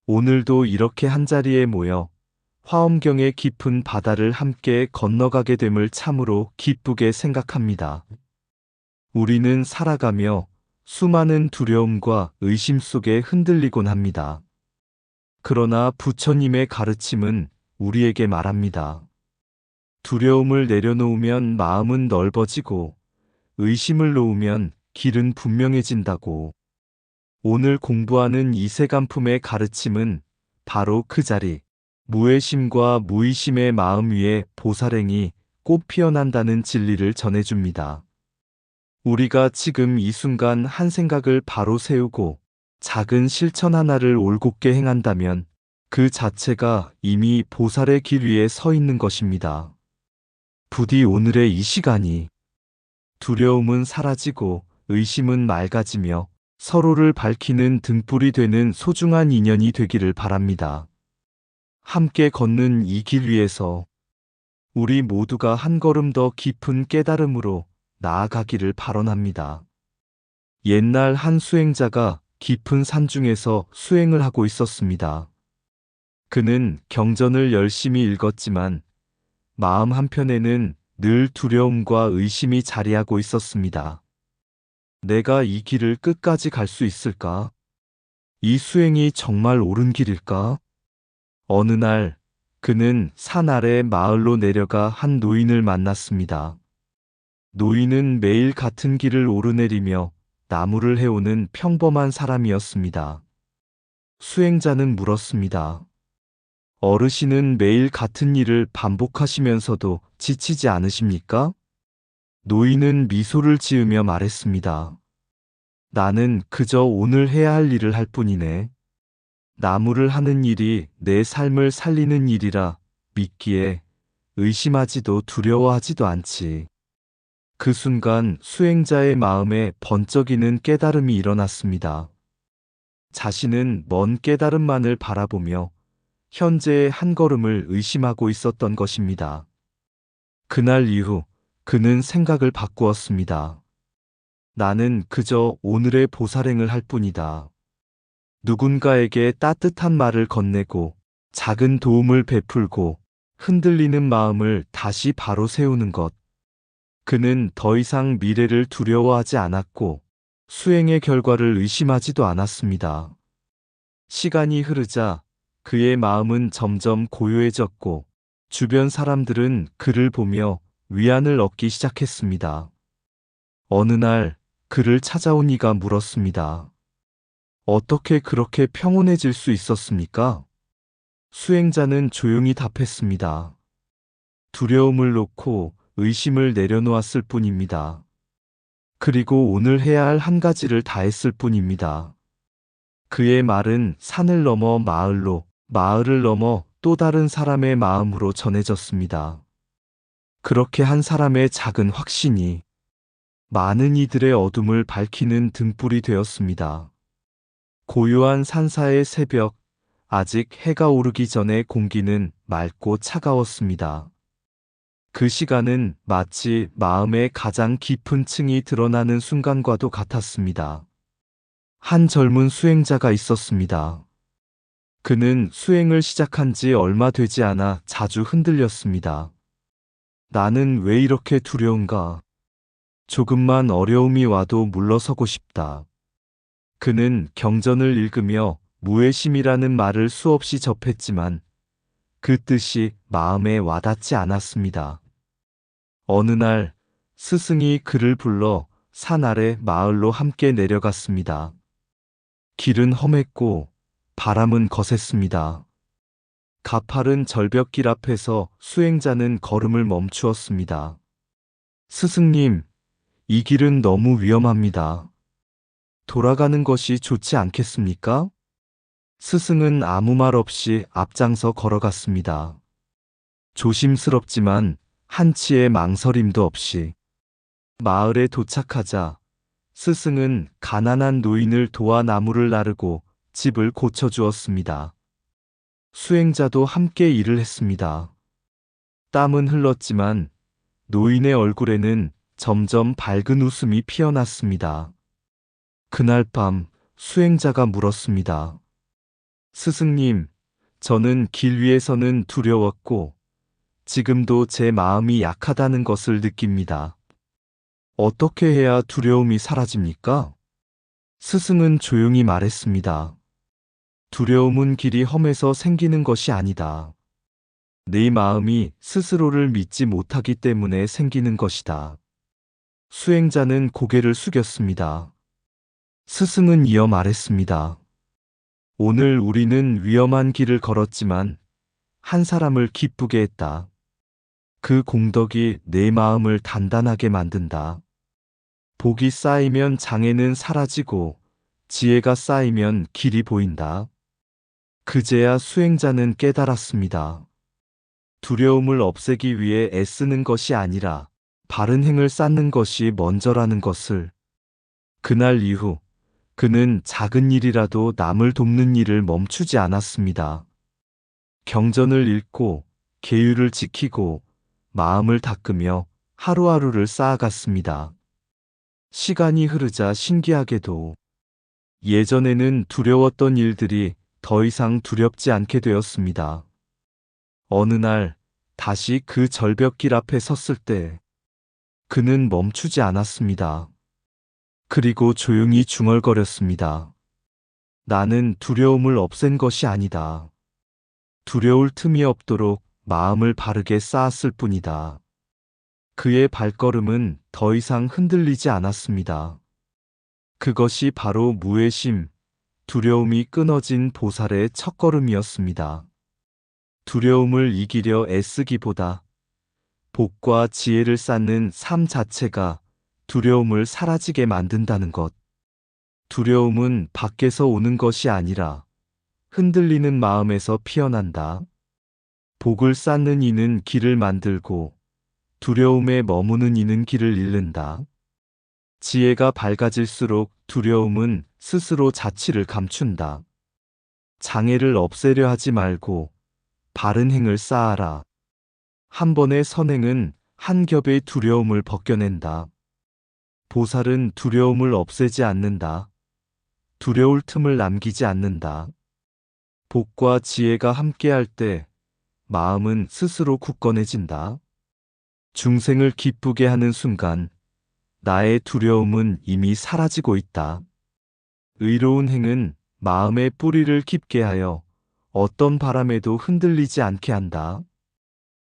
오늘도 이렇게 한자리에 모여 화엄경의 깊은 바다를 함께 건너가게 됨을 참으로 기쁘게 생각합니다. 우리는 살아가며 수많은 두려움과 의심 속에 흔들리곤 합니다. 그러나 부처님의 가르침은 우리에게 말합니다. 두려움을 내려놓으면 마음은 넓어지고 의심을 놓으면 길은 분명해진다고. 오늘 공부하는 이세간품의 가르침은 바로 그 자리, 무애심과 무의심의 마음 위에 보살행이 꽃 피어난다는 진리를 전해줍니다. 우리가 지금 이 순간 한 생각을 바로 세우고 작은 실천 하나를 올곧게 행한다면 그 자체가 이미 보살의 길 위에 서 있는 것입니다. 부디 오늘의 이 시간이 두려움은 사라지고 의심은 맑아지며 서로를 밝히는 등불이 되는 소중한 인연이 되기를 바랍니다. 함께 걷는 이 길 위에서 우리 모두가 한 걸음 더 깊은 깨달음으로 나아가기를 발언합니다. 옛날 한 수행자가 깊은 산중에서 수행을 하고 있었습니다. 그는 경전을 열심히 읽었지만 마음 한편에는 늘 두려움과 의심이 자리하고 있었습니다. 내가 이 길을 끝까지 갈 수 있을까? 이 수행이 정말 옳은 길일까? 어느 날 그는 산 아래 마을로 내려가 한 노인을 만났습니다. 노인은 매일 같은 길을 오르내리며 나무를 해오는 평범한 사람이었습니다. 수행자는 물었습니다. 어르신은 매일 같은 일을 반복하시면서도 지치지 않으십니까? 노인은 미소를 지으며 말했습니다. 나는 그저 오늘 해야 할 일을 할 뿐이네. 나무를 하는 일이 내 삶을 살리는 일이라 믿기에 의심하지도 두려워하지도 않지. 그 순간 수행자의 마음에 번쩍이는 깨달음이 일어났습니다. 자신은 먼 깨달음만을 바라보며 현재의 한 걸음을 의심하고 있었던 것입니다. 그날 이후 그는 생각을 바꾸었습니다. 나는 그저 오늘의 보살행을 할 뿐이다. 누군가에게 따뜻한 말을 건네고 작은 도움을 베풀고 흔들리는 마음을 다시 바로 세우는 것. 그는 더 이상 미래를 두려워하지 않았고 수행의 결과를 의심하지도 않았습니다. 시간이 흐르자 그의 마음은 점점 고요해졌고 주변 사람들은 그를 보며 위안을 얻기 시작했습니다. 어느 날 그를 찾아온 이가 물었습니다. 어떻게 그렇게 평온해질 수 있었습니까? 수행자는 조용히 답했습니다. 두려움을 놓고 의심을 내려놓았을 뿐입니다. 그리고 오늘 해야 할 한 가지를 다했을 뿐입니다. 그의 말은 산을 넘어 마을로, 마을을 넘어 또 다른 사람의 마음으로 전해졌습니다. 그렇게 한 사람의 작은 확신이 많은 이들의 어둠을 밝히는 등불이 되었습니다. 고요한 산사의 새벽, 아직 해가 오르기 전에 공기는 맑고 차가웠습니다. 그 시간은 마치 마음의 가장 깊은 층이 드러나는 순간과도 같았습니다. 한 젊은 수행자가 있었습니다. 그는 수행을 시작한 지 얼마 되지 않아 자주 흔들렸습니다. 나는 왜 이렇게 두려운가? 조금만 어려움이 와도 물러서고 싶다. 그는 경전을 읽으며 무애심이라는 말을 수없이 접했지만 그 뜻이 마음에 와닿지 않았습니다. 어느 날 스승이 그를 불러 산 아래 마을로 함께 내려갔습니다. 길은 험했고 바람은 거셌습니다. 가파른 절벽길 앞에서 수행자는 걸음을 멈추었습니다. 스승님, 이 길은 너무 위험합니다. 돌아가는 것이 좋지 않겠습니까? 스승은 아무 말 없이 앞장서 걸어갔습니다. 조심스럽지만 한치의 망설임도 없이. 마을에 도착하자 스승은 가난한 노인을 도와 나무를 나르고 집을 고쳐주었습니다. 수행자도 함께 일을 했습니다. 땀은 흘렀지만 노인의 얼굴에는 점점 밝은 웃음이 피어났습니다. 그날 밤 수행자가 물었습니다. 스승님, 저는 길 위에서는 두려웠고, 지금도 제 마음이 약하다는 것을 느낍니다. 어떻게 해야 두려움이 사라집니까? 스승은 조용히 말했습니다. 두려움은 길이 험해서 생기는 것이 아니다. 네 마음이 스스로를 믿지 못하기 때문에 생기는 것이다. 수행자는 고개를 숙였습니다. 스승은 이어 말했습니다. 오늘 우리는 위험한 길을 걸었지만 한 사람을 기쁘게 했다. 그 공덕이 내 마음을 단단하게 만든다. 복이 쌓이면 장애는 사라지고 지혜가 쌓이면 길이 보인다. 그제야 수행자는 깨달았습니다. 두려움을 없애기 위해 애쓰는 것이 아니라 바른 행을 쌓는 것이 먼저라는 것을. 그날 이후 그는 작은 일이라도 남을 돕는 일을 멈추지 않았습니다. 경전을 읽고 계율을 지키고 마음을 닦으며 하루하루를 쌓아갔습니다. 시간이 흐르자 신기하게도 예전에는 두려웠던 일들이 더 이상 두렵지 않게 되었습니다. 어느 날 다시 그 절벽길 앞에 섰을 때 그는 멈추지 않았습니다. 그리고 조용히 중얼거렸습니다. 나는 두려움을 없앤 것이 아니다. 두려울 틈이 없도록 마음을 바르게 쌓았을 뿐이다. 그의 발걸음은 더 이상 흔들리지 않았습니다. 그것이 바로 무외심, 두려움이 끊어진 보살의 첫걸음이었습니다. 두려움을 이기려 애쓰기보다 복과 지혜를 쌓는 삶 자체가 두려움을 사라지게 만든다는 것. 두려움은 밖에서 오는 것이 아니라 흔들리는 마음에서 피어난다. 복을 쌓는 이는 길을 만들고 두려움에 머무는 이는 길을 잃는다. 지혜가 밝아질수록 두려움은 스스로 자취를 감춘다. 장애를 없애려 하지 말고 바른 행을 쌓아라. 한 번의 선행은 한 겹의 두려움을 벗겨낸다. 보살은 두려움을 없애지 않는다. 두려울 틈을 남기지 않는다. 복과 지혜가 함께할 때 마음은 스스로 굳건해진다. 중생을 기쁘게 하는 순간 나의 두려움은 이미 사라지고 있다. 의로운 행은 마음의 뿌리를 깊게 하여 어떤 바람에도 흔들리지 않게 한다.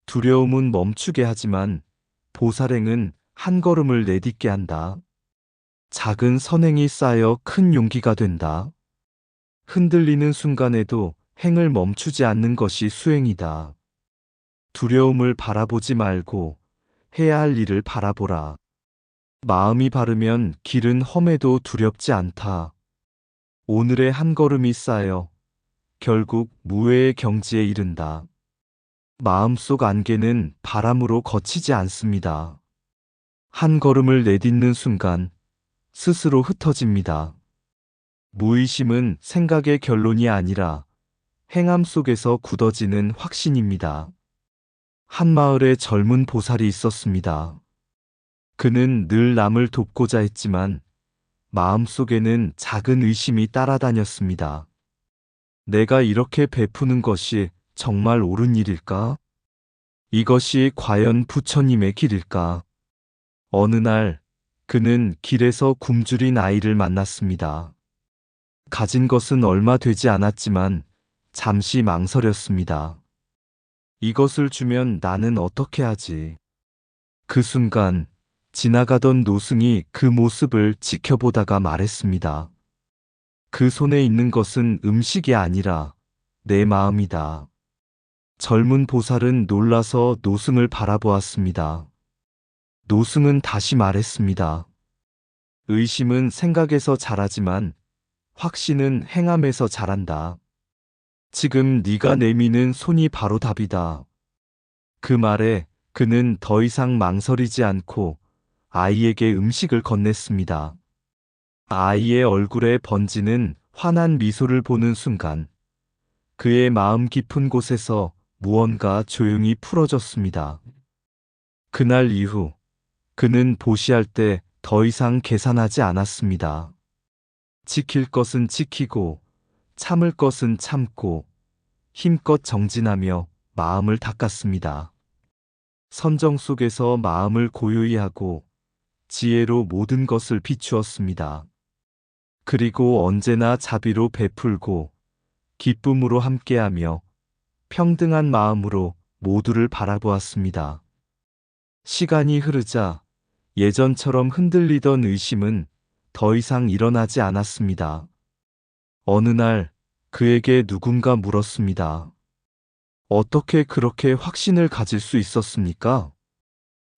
두려움은 멈추게 하지만 보살행은 한 걸음을 내딛게 한다. 작은 선행이 쌓여 큰 용기가 된다. 흔들리는 순간에도 행을 멈추지 않는 것이 수행이다. 두려움을 바라보지 말고 해야 할 일을 바라보라. 마음이 바르면 길은 험해도 두렵지 않다. 오늘의 한 걸음이 쌓여 결국 무외의 경지에 이른다. 마음속 안개는 바람으로 거치지 않습니다. 한 걸음을 내딛는 순간 스스로 흩어집니다. 무의심은 생각의 결론이 아니라 행함 속에서 굳어지는 확신입니다. 한 마을에 젊은 보살이 있었습니다. 그는 늘 남을 돕고자 했지만 마음속에는 작은 의심이 따라다녔습니다. 내가 이렇게 베푸는 것이 정말 옳은 일일까? 이것이 과연 부처님의 길일까? 어느 날 그는 길에서 굶주린 아이를 만났습니다. 가진 것은 얼마 되지 않았지만 잠시 망설였습니다. 이것을 주면 나는 어떻게 하지? 그 순간 지나가던 노승이 그 모습을 지켜보다가 말했습니다. 그 손에 있는 것은 음식이 아니라 내 마음이다. 젊은 보살은 놀라서 노승을 바라보았습니다. 노승은 다시 말했습니다. 의심은 생각에서 자라지만 확신은 행함에서 자란다. 지금 네가 내미는 손이 바로 답이다. 그 말에 그는 더 이상 망설이지 않고 아이에게 음식을 건넸습니다. 아이의 얼굴에 번지는 환한 미소를 보는 순간 그의 마음 깊은 곳에서 무언가 조용히 풀어졌습니다. 그날 이후 그는 보시할 때 더 이상 계산하지 않았습니다. 지킬 것은 지키고 참을 것은 참고 힘껏 정진하며 마음을 닦았습니다. 선정 속에서 마음을 고요히 하고 지혜로 모든 것을 비추었습니다. 그리고 언제나 자비로 베풀고 기쁨으로 함께하며 평등한 마음으로 모두를 바라보았습니다. 시간이 흐르자 예전처럼 흔들리던 의심은 더 이상 일어나지 않았습니다. 어느 날 그에게 누군가 물었습니다. 어떻게 그렇게 확신을 가질 수 있었습니까?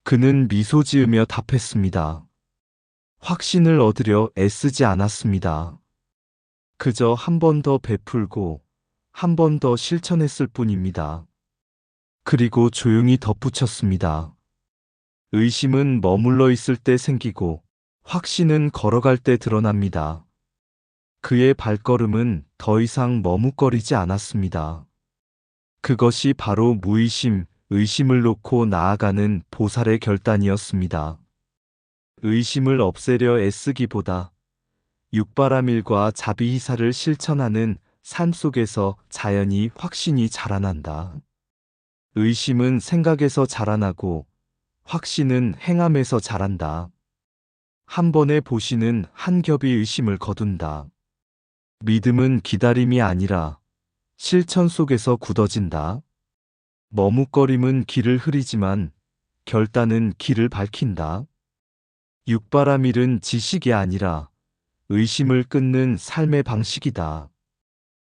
그는 미소 지으며 답했습니다. 확신을 얻으려 애쓰지 않았습니다. 그저 한 번 더 베풀고 한 번 더 실천했을 뿐입니다. 그리고 조용히 덧붙였습니다. 의심은 머물러 있을 때 생기고 확신은 걸어갈 때 드러납니다. 그의 발걸음은 더 이상 머뭇거리지 않았습니다. 그것이 바로 무의심, 의심을 놓고 나아가는 보살의 결단이었습니다. 의심을 없애려 애쓰기보다 육바라밀과 자비희사를 실천하는 삶 속에서 자연히 확신이 자라난다. 의심은 생각에서 자라나고 확신은 행함에서 자란다. 한 번의 보시는 한 겹이 의심을 거둔다. 믿음은 기다림이 아니라 실천 속에서 굳어진다. 머뭇거림은 길을 흐리지만 결단은 길을 밝힌다. 육바라밀은 지식이 아니라 의심을 끊는 삶의 방식이다.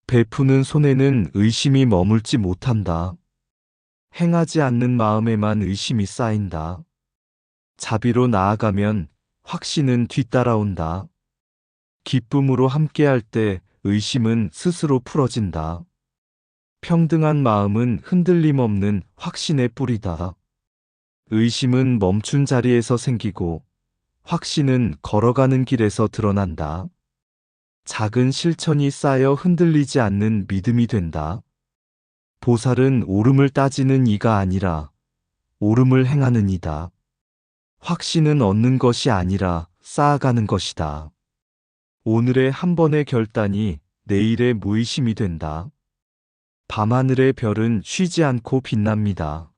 베푸는 손에는 의심이 머물지 못한다. 행하지 않는 마음에만 의심이 쌓인다. 자비로 나아가면 확신은 뒤따라온다. 기쁨으로 함께할 때 의심은 스스로 풀어진다. 평등한 마음은 흔들림 없는 확신의 뿌리다. 의심은 멈춘 자리에서 생기고 확신은 걸어가는 길에서 드러난다. 작은 실천이 쌓여 흔들리지 않는 믿음이 된다. 보살은 옳음을 따지는 이가 아니라 옳음을 행하는 이다. 확신은 얻는 것이 아니라 쌓아가는 것이다. 오늘의 한 번의 결단이 내일의 무의심이 된다. 밤하늘의 별은 쉬지 않고 빛납니다.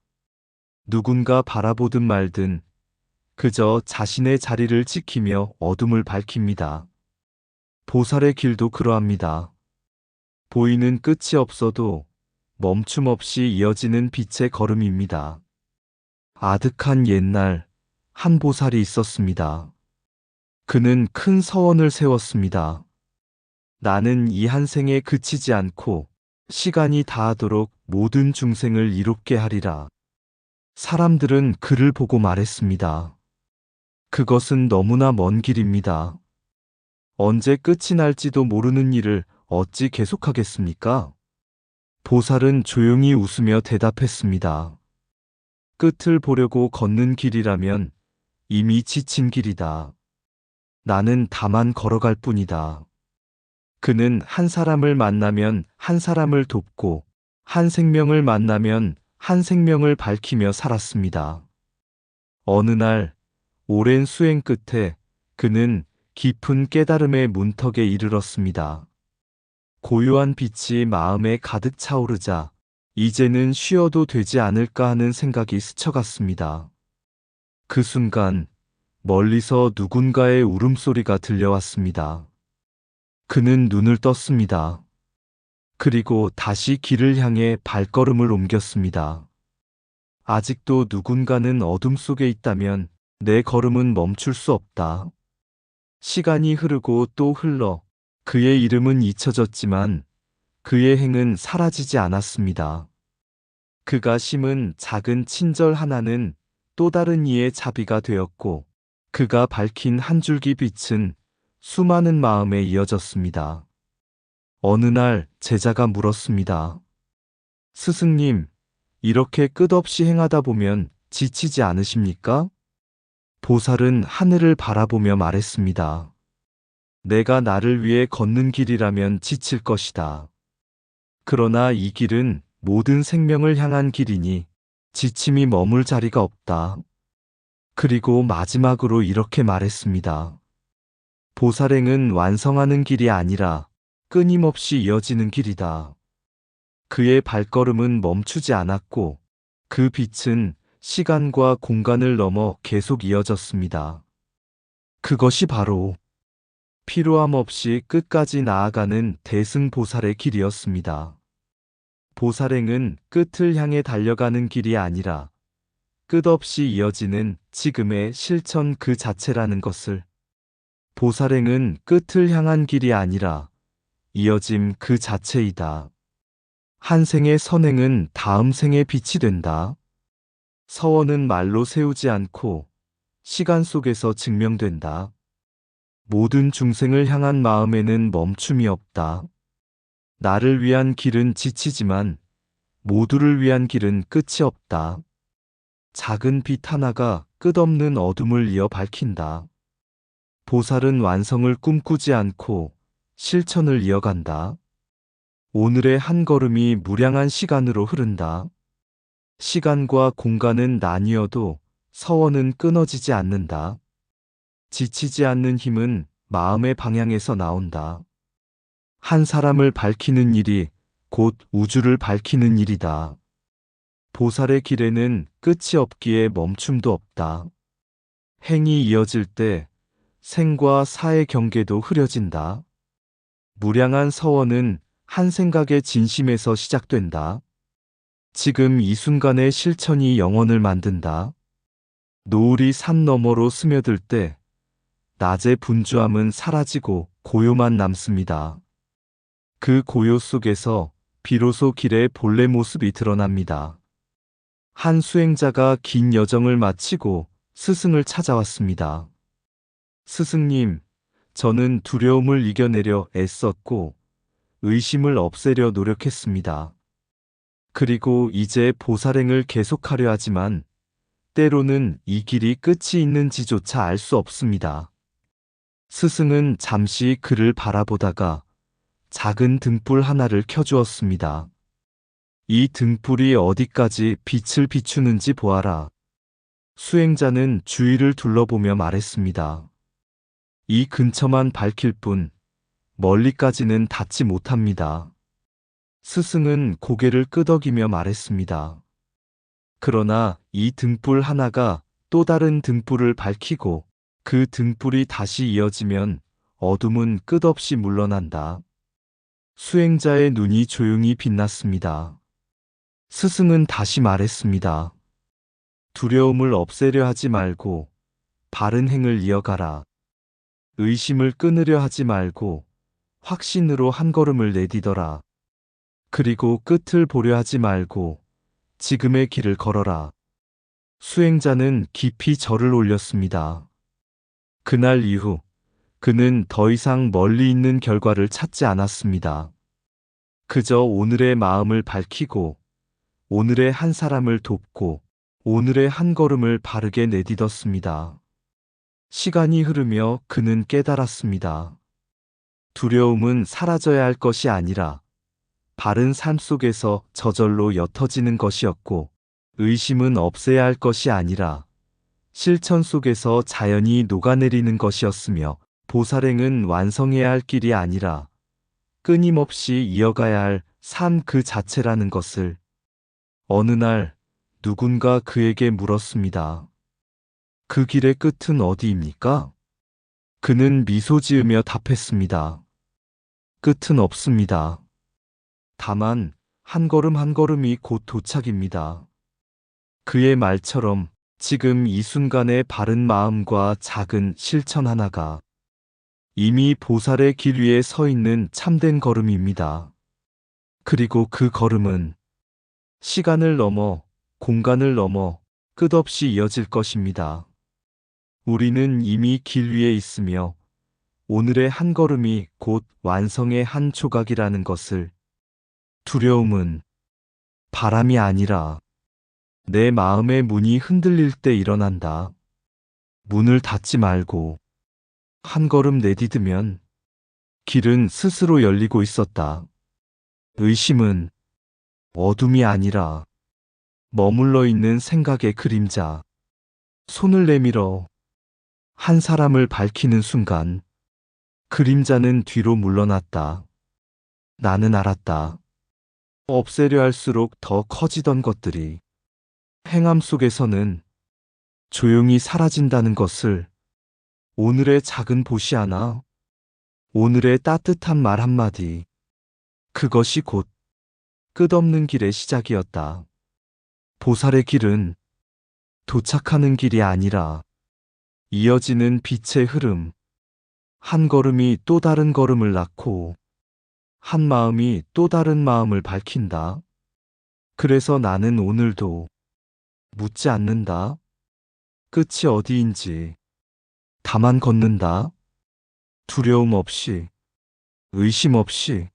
누군가 바라보든 말든 그저 자신의 자리를 지키며 어둠을 밝힙니다. 보살의 길도 그러합니다. 보이는 끝이 없어도 멈춤 없이 이어지는 빛의 걸음입니다. 아득한 옛날 한 보살이 있었습니다. 그는 큰 서원을 세웠습니다. 나는 이 한 생에 그치지 않고 시간이 다하도록 모든 중생을 이롭게 하리라. 사람들은 그를 보고 말했습니다. 그것은 너무나 먼 길입니다. 언제 끝이 날지도 모르는 일을 어찌 계속하겠습니까? 보살은 조용히 웃으며 대답했습니다. 끝을 보려고 걷는 길이라면 이미 지친 길이다. 나는 다만 걸어갈 뿐이다. 그는 한 사람을 만나면 한 사람을 돕고 한 생명을 만나면 한 생명을 밝히며 살았습니다. 어느 날 오랜 수행 끝에 그는 깊은 깨달음의 문턱에 이르렀습니다. 고요한 빛이 마음에 가득 차오르자 이제는 쉬어도 되지 않을까 하는 생각이 스쳐갔습니다. 그 순간 멀리서 누군가의 울음소리가 들려왔습니다. 그는 눈을 떴습니다. 그리고 다시 길을 향해 발걸음을 옮겼습니다. 아직도 누군가는 어둠 속에 있다면 내 걸음은 멈출 수 없다. 시간이 흐르고 또 흘러 그의 이름은 잊혀졌지만 그의 행은 사라지지 않았습니다. 그가 심은 작은 친절 하나는 또 다른 이의 자비가 되었고 그가 밝힌 한 줄기 빛은 수많은 마음에 이어졌습니다. 어느 날 제자가 물었습니다. 스승님, 이렇게 끝없이 행하다 보면 지치지 않으십니까? 보살은 하늘을 바라보며 말했습니다. 내가 나를 위해 걷는 길이라면 지칠 것이다. 그러나 이 길은 모든 생명을 향한 길이니 지침이 머물 자리가 없다. 그리고 마지막으로 이렇게 말했습니다. 보살행은 완성하는 길이 아니라 끊임없이 이어지는 길이다. 그의 발걸음은 멈추지 않았고 그 빛은 시간과 공간을 넘어 계속 이어졌습니다. 그것이 바로 피로함 없이 끝까지 나아가는 대승보살의 길이었습니다. 보살행은 끝을 향해 달려가는 길이 아니라 끝없이 이어지는 지금의 실천 그 자체라는 것을, 보살행은 끝을 향한 길이 아니라 이어짐 그 자체이다. 한 생의 선행은 다음 생의 빛이 된다. 서원은 말로 세우지 않고 시간 속에서 증명된다. 모든 중생을 향한 마음에는 멈춤이 없다. 나를 위한 길은 지치지만 모두를 위한 길은 끝이 없다. 작은 빛 하나가 끝없는 어둠을 이어 밝힌다. 보살은 완성을 꿈꾸지 않고 실천을 이어간다. 오늘의 한 걸음이 무량한 시간으로 흐른다. 시간과 공간은 나뉘어도 서원은 끊어지지 않는다. 지치지 않는 힘은 마음의 방향에서 나온다. 한 사람을 밝히는 일이 곧 우주를 밝히는 일이다. 보살의 길에는 끝이 없기에 멈춤도 없다. 행이 이어질 때 생과 사의 경계도 흐려진다. 무량한 서원은 한 생각의 진심에서 시작된다. 지금 이 순간의 실천이 영혼을 만든다. 노을이 산 너머로 스며들 때 낮의 분주함은 사라지고 고요만 남습니다. 그 고요 속에서 비로소 길의 본래 모습이 드러납니다. 한 수행자가 긴 여정을 마치고 스승을 찾아왔습니다. 스승님, 저는 두려움을 이겨내려 애썼고 의심을 없애려 노력했습니다. 그리고 이제 보살행을 계속하려 하지만 때로는 이 길이 끝이 있는지조차 알 수 없습니다. 스승은 잠시 그를 바라보다가 작은 등불 하나를 켜주었습니다. 이 등불이 어디까지 빛을 비추는지 보아라. 수행자는 주위를 둘러보며 말했습니다. 이 근처만 밝힐 뿐 멀리까지는 닿지 못합니다. 스승은 고개를 끄덕이며 말했습니다. 그러나 이 등불 하나가 또 다른 등불을 밝히고 그 등불이 다시 이어지면 어둠은 끝없이 물러난다. 수행자의 눈이 조용히 빛났습니다. 스승은 다시 말했습니다. 두려움을 없애려 하지 말고 바른 행을 이어가라. 의심을 끊으려 하지 말고 확신으로 한 걸음을 내디뎌라. 그리고 끝을 보려 하지 말고 지금의 길을 걸어라. 수행자는 깊이 절을 올렸습니다. 그날 이후 그는 더 이상 멀리 있는 결과를 찾지 않았습니다. 그저 오늘의 마음을 밝히고 오늘의 한 사람을 돕고 오늘의 한 걸음을 바르게 내딛었습니다. 시간이 흐르며 그는 깨달았습니다. 두려움은 사라져야 할 것이 아니라 바른 삶 속에서 저절로 옅어지는 것이었고 의심은 없애야 할 것이 아니라 실천 속에서 자연히 녹아내리는 것이었으며 보살행은 완성해야 할 길이 아니라 끊임없이 이어가야 할 삶 그 자체라는 것을. 어느 날 누군가 그에게 물었습니다. 그 길의 끝은 어디입니까? 그는 미소 지으며 답했습니다. 끝은 없습니다. 다만 한 걸음 한 걸음이 곧 도착입니다. 그의 말처럼 지금 이 순간의 바른 마음과 작은 실천 하나가 이미 보살의 길 위에 서 있는 참된 걸음입니다. 그리고 그 걸음은 시간을 넘어 공간을 넘어 끝없이 이어질 것입니다. 우리는 이미 길 위에 있으며 오늘의 한 걸음이 곧 완성의 한 조각이라는 것을. 두려움은 바람이 아니라 내 마음의 문이 흔들릴 때 일어난다. 문을 닫지 말고 한 걸음 내디디면 길은 스스로 열리고 있었다. 의심은 어둠이 아니라 머물러 있는 생각의 그림자. 손을 내밀어 한 사람을 밝히는 순간 그림자는 뒤로 물러났다. 나는 알았다. 없애려 할수록 더 커지던 것들이 행함 속에서는 조용히 사라진다는 것을, 오늘의 작은 보시 하나, 오늘의 따뜻한 말 한마디, 그것이 곧 끝없는 길의 시작이었다. 보살의 길은 도착하는 길이 아니라 이어지는 빛의 흐름, 한 걸음이 또 다른 걸음을 낳고 한 마음이 또 다른 마음을 밝힌다. 그래서 나는 오늘도 묻지 않는다. 끝이 어디인지. 다만 걷는다. 두려움 없이, 의심 없이.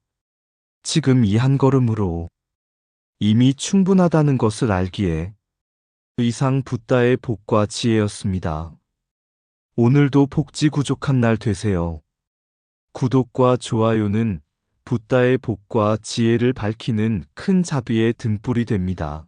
지금 이 한 걸음으로 이미 충분하다는 것을 알기에 이상 붓다의 복과 지혜였습니다. 오늘도 복지 구족한 날 되세요. 구독과 좋아요는 붓다의 복과 지혜를 밝히는 큰 자비의 등불이 됩니다.